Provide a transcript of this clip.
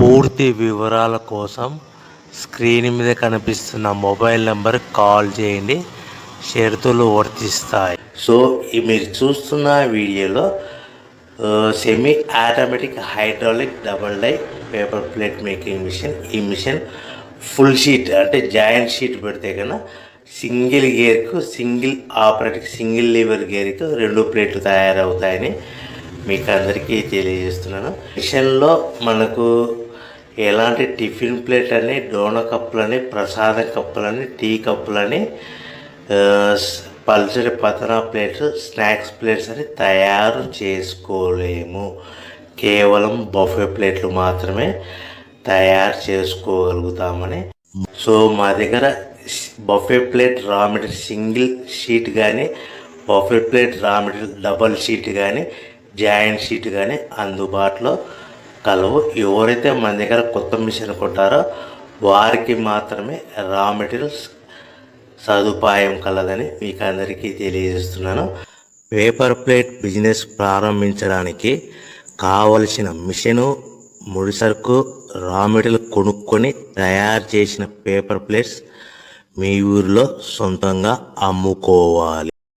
పూర్తి వివరాల కోసం స్క్రీన్ మీద కనిపిస్తున్న మొబైల్ నెంబర్కి కాల్ చేయండి. షరతులు వర్తిస్తాయి. సో మీరు చూస్తున్న వీడియోలో semi automatic hydraulic double die paper plate making machine. ఈ మిషన్ ఫుల్ షీట్ అంటే జాయింట్ షీట్ పెడితే కన్నా సింగిల్ గేర్కు సింగిల్ ఆపరేటింగ్ సింగిల్ లీవర్ గేర్కు 2 ప్లేట్లు తయారవుతాయని మీకు అందరికీ తెలియజేస్తున్నాను. మిషన్లో మనకు ఎలాంటి టిఫిన్ ప్లేట్లని, డోనా కప్పులని, ప్రసాదం కప్పులని, టీ కప్పులని, పల్చడి పతనా ప్లేట్స్, స్నాక్స్ ప్లేట్స్ అని తయారు చేసుకోలేము. కేవలం బఫే ప్లేట్లు మాత్రమే తయారు చేసుకోగలుగుతామని. సో మా దగ్గర buffet plate raw material single sheet కానీ, buffet plate raw material double sheet కానీ, జాయింట్ షీట్ కానీ అందుబాటులో కలవు. ఎవరైతే మన దగ్గర కొత్త మిషన్ కొంటారో వారికి మాత్రమే రా మెటీరియల్స్ సదుపాయం కలదని మీకు అందరికీ తెలియజేస్తున్నాను. పేపర్ ప్లేట్ బిజినెస్ ప్రారంభించడానికి కావలసిన మిషను, ముడిసరుకు, రా మెటీరియల్ కొనుక్కొని తయారు చేసిన పేపర్ ప్లేట్స్ మీ ఊరిలో సొంతంగా అమ్ముకోవాలి.